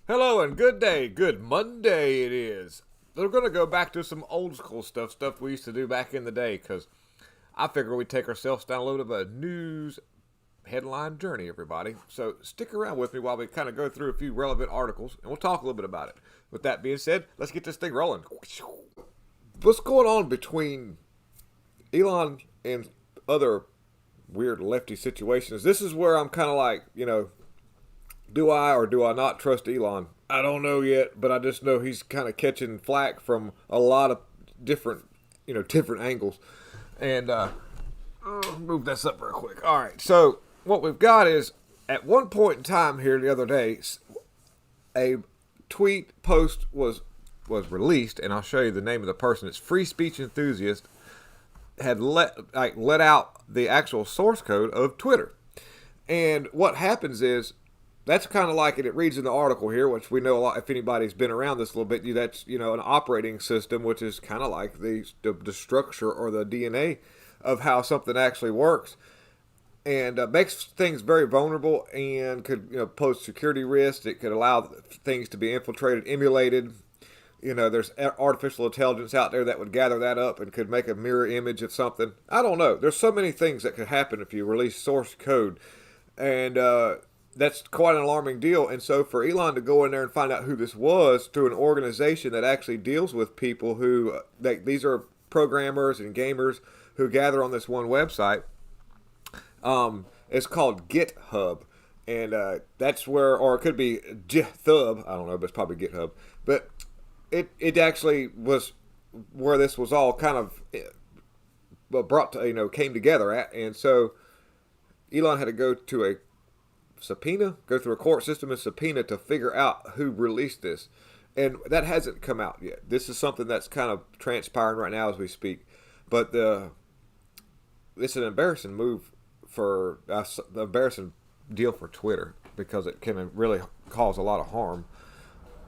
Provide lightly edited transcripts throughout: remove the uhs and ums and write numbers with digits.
Hello and good day. Good Monday it is. We're going to go back to some old school stuff we used to do back in the day, because I figure we take ourselves down a little bit of a news headline journey, everybody. So stick around with me while we kind of go through a few relevant articles, and we'll talk a little bit about it. With that being said, let's get this thing rolling. What's going on between Elon and other weird lefty situations? This is where I'm kind of like, do I or do I not trust Elon? I don't know yet, but I just know he's kind of catching flack from a lot of different angles. And move this up real quick. All right, so what we've got is, at one point in time here the other day, a tweet post was released, and I'll show you the name of the person. It's Free Speech Enthusiast had let out the actual source code of Twitter. And what happens is, that's kind of like it reads in the article here, which we know a lot, if anybody's been around this a little bit, that's, an operating system, which is kind of like the structure or the DNA of how something actually works. And makes things very vulnerable and could, pose security risks. It could allow things to be infiltrated, emulated. There's artificial intelligence out there that would gather that up and could make a mirror image of something. I don't know. There's so many things that could happen if you release source code. And, that's quite an alarming deal. And so for Elon to go in there and find out who this was through an organization that actually deals with people who, these are programmers and gamers who gather on this one website. It's called GitHub. And that's where, or it could be GitHub, I don't know, but it's probably GitHub. But it actually was where this was all kind of brought to, came together at. And so Elon had to go to go through a court system and subpoena to figure out who released this. And that hasn't come out yet. This is something that's kind of transpiring right now as we speak. But this is an embarrassing move for the embarrassing deal for Twitter, because it can really cause a lot of harm.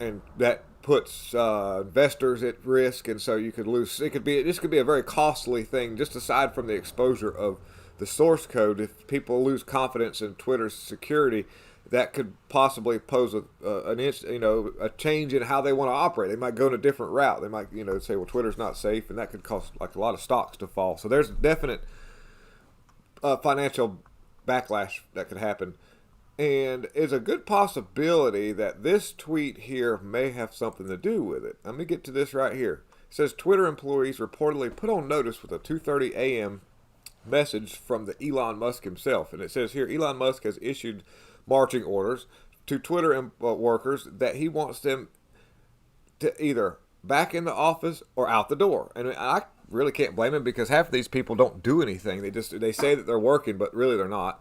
And that puts investors at risk, and so you could lose. This could be a very costly thing, just aside from the exposure of the source code. If people lose confidence in Twitter's security, that could possibly pose a change in how they want to operate. They might go in a different route. They might say, well, Twitter's not safe, and that could cause like a lot of stocks to fall. So there's definite financial backlash that could happen. And it's a good possibility that this tweet here may have something to do with it. Let me get to this right here. It says Twitter employees reportedly put on notice with a 2:30 a.m. message from the Elon Musk himself. And it says here, Elon Musk has issued marching orders to Twitter workers that he wants them to either back in the office or out the door. And I really can't blame him, because half of these people don't do anything. They say that they're working, but really they're not.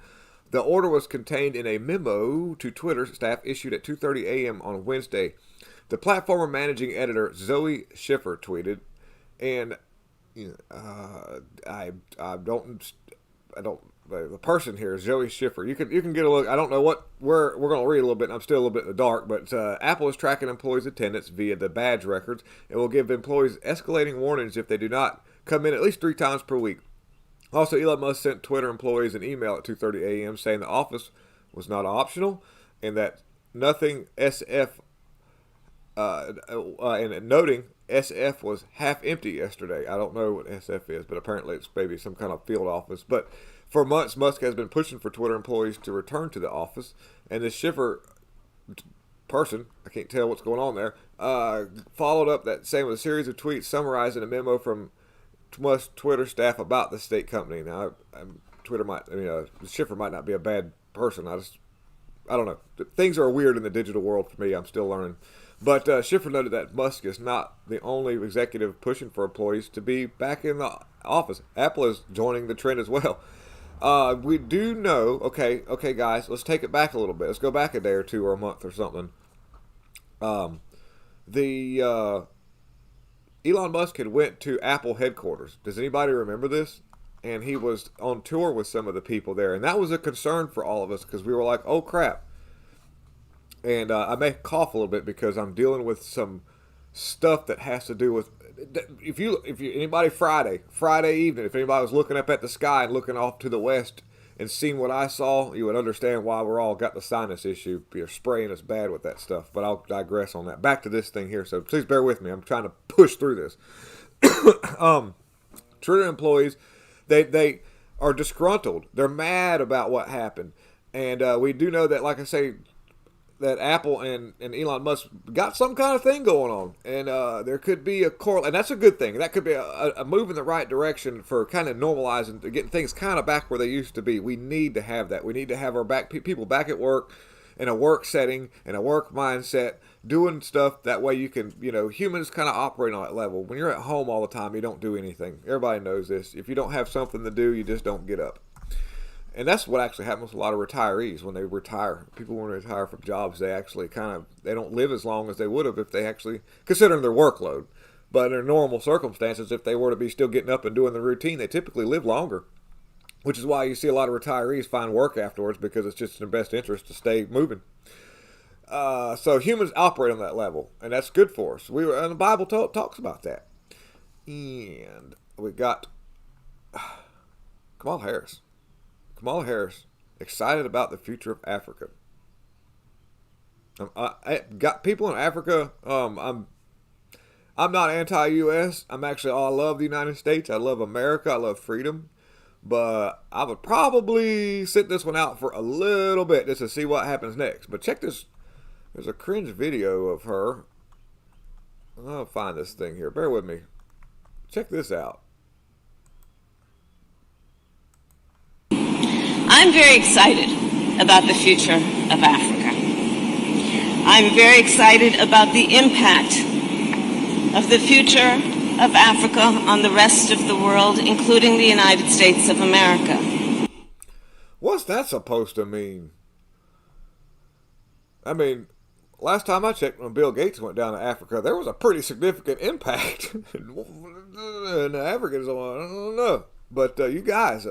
The order was contained in a memo to Twitter staff issued at 2:30 a.m. on Wednesday. The platform managing editor Zoe Schiffer tweeted, and I don't. The person here is Joey Schiffer. You can get a look. I don't know what we're going to read a little bit. And I'm still a little bit in the dark, but Apple is tracking employees' attendance via the badge records and will give employees escalating warnings if they do not come in at least 3 times per week. Also, Elon Musk sent Twitter employees an email at 2:30 a.m. saying the office was not optional and that nothing SF and noting SF was half empty yesterday. I don't know what SF is, but apparently it's maybe some kind of field office. But for months, Musk has been pushing for Twitter employees to return to the office. And this Schiffer person, I can't tell what's going on there, followed up that saying with a series of tweets summarizing a memo from Musk's Twitter staff about the state company. Now, Schiffer might not be a bad person. I don't know. Things are weird in the digital world for me. I'm still learning. But Schiffer noted that Musk is not the only executive pushing for employees to be back in the office. Apple is joining the trend as well. We do know, okay, guys, let's take it back a little bit. Let's go back a day or two or a month or something. Elon Musk had went to Apple headquarters. Does anybody remember this? And he was on tour with some of the people there. And that was a concern for all of us, because we were like, oh, crap. And I may cough a little bit because I'm dealing with some stuff that has to do with, if you anybody Friday evening, if anybody was looking up at the sky and looking off to the west and seen what I saw, you would understand why we're all got the sinus issue. You're spraying us bad with that stuff. But I'll digress on that. Back to this thing here. So please bear with me. I'm trying to push through this. Twitter employees, they are disgruntled. They're mad about what happened. And we do know that, like I say, that Apple and Elon Musk got some kind of thing going on. And there could be a correlation. And that's a good thing. That could be a move in the right direction for kind of normalizing, getting things kind of back where they used to be. We need to have that. We need to have our people back at work, in a work setting, in a work mindset, doing stuff. That way you can, humans kind of operate on that level. When you're at home all the time, you don't do anything. Everybody knows this. If you don't have something to do, you just don't get up. And that's what actually happens with a lot of retirees when they retire. People want to retire from jobs, they actually they don't live as long as they would have if they actually, considering their workload. But in normal circumstances, if they were to be still getting up and doing the routine, they typically live longer. Which is why you see a lot of retirees find work afterwards, because it's just in their best interest to stay moving. So humans operate on that level, and that's good for us. And the Bible talks about that. And we got Kamala Harris. Kamala Harris, excited about the future of Africa. I got people in Africa. I'm not anti-U.S. I love the United States. I love America. I love freedom. But I would probably sit this one out for a little bit just to see what happens next. But check this. There's a cringe video of her. I'll find this thing here. Bear with me. Check this out. I'm very excited about the future of Africa. I'm very excited about the impact of the future of Africa on the rest of the world, including the United States of America. What's that supposed to mean? I mean, last time I checked, when Bill Gates went down to Africa, there was a pretty significant impact. And the Africans, I don't know. But you guys,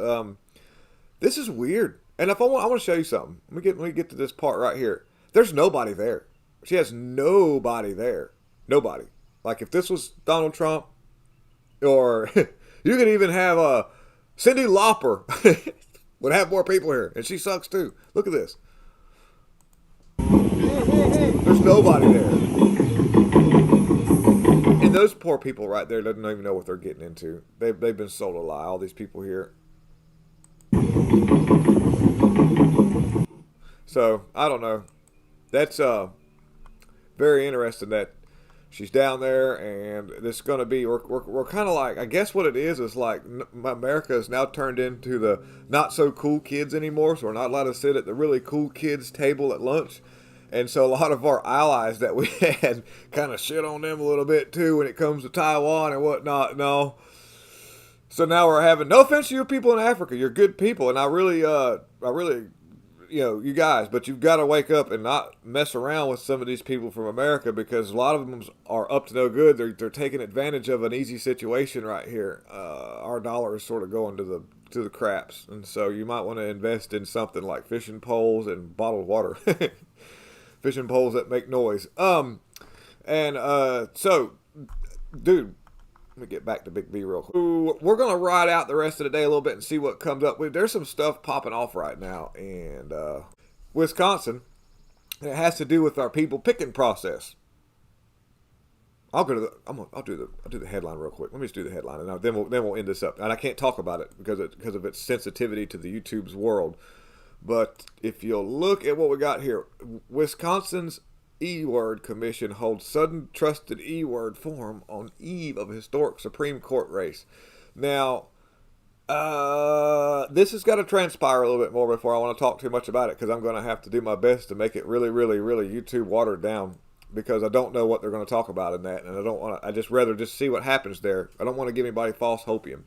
this is weird. And I want to show you something. Let me get to this part right here. There's nobody there. She has nobody there. Nobody. Like if this was Donald Trump, or you could even have Cyndi Lauper would have more people here, and she sucks too. Look at this. There's nobody there. And those poor people right there doesn't even know what they're getting into. They've been sold a lie. All these people here. So I don't know. That's very interesting that she's down there, and it's going to be, we're kind of like, I guess what it is like America is now turned into the not so cool kids anymore, so we're not allowed to sit at the really cool kids table at lunch. And so a lot of our allies that we had kind of shit on them a little bit too when it comes to Taiwan and whatnot. No. So now we're having, no offense to you people in Africa, you're good people, and I really, you guys, but you've got to wake up and not mess around with some of these people from America, because a lot of them are up to no good. They're taking advantage of an easy situation right here. Our dollar is sort of going to the craps, and so you might want to invest in something like fishing poles and bottled water, fishing poles that make noise. So, dude. Let me get back to Big B real quick. We're going to ride out the rest of the day a little bit and see what comes up. There's some stuff popping off right now in Wisconsin. And it has to do with our people picking process. I'll do the headline real quick. Let me just do the headline, and then we'll end this up. And I can't talk about it because of its sensitivity to the YouTube's world. But if you'll look at what we got here, Wisconsin's E-Word Commission holds sudden trusted E-Word forum on eve of a historic Supreme Court race. Now, this has got to transpire a little bit more before I want to talk too much about it, because I'm going to have to do my best to make it really, really, really YouTube watered down, because I don't know what they're going to talk about in that, and I just rather just see what happens there. I don't want to give anybody false hopium.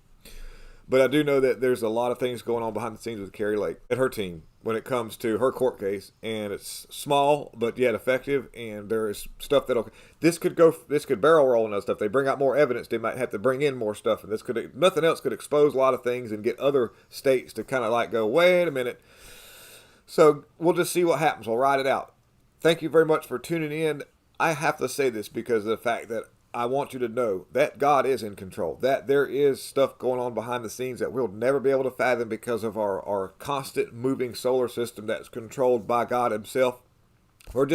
But I do know that there's a lot of things going on behind the scenes with Carrie Lake and her team when it comes to her court case, and it's small but yet effective. And there is stuff this could barrel roll and stuff. They bring out more evidence. They might have to bring in more stuff, and nothing else could expose a lot of things and get other states to kind of like go, wait a minute. So we'll just see what happens. We'll ride it out. Thank you very much for tuning in. I have to say this because of the fact that I want you to know that God is in control, that there is stuff going on behind the scenes that we'll never be able to fathom because of our constant moving solar system that's controlled by God himself. We're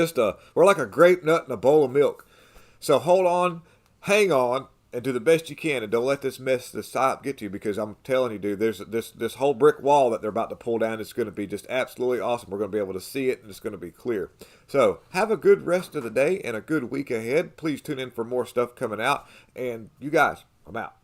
like a grape nut in a bowl of milk. So hold on, hang on, and do the best you can, and don't let this psyop get to you, because I'm telling you, dude, there's this whole brick wall that they're about to pull down. It's going to be just absolutely awesome. We're going to be able to see it, and it's going to be clear. So have a good rest of the day and a good week ahead. Please tune in for more stuff coming out. And you guys, I'm out.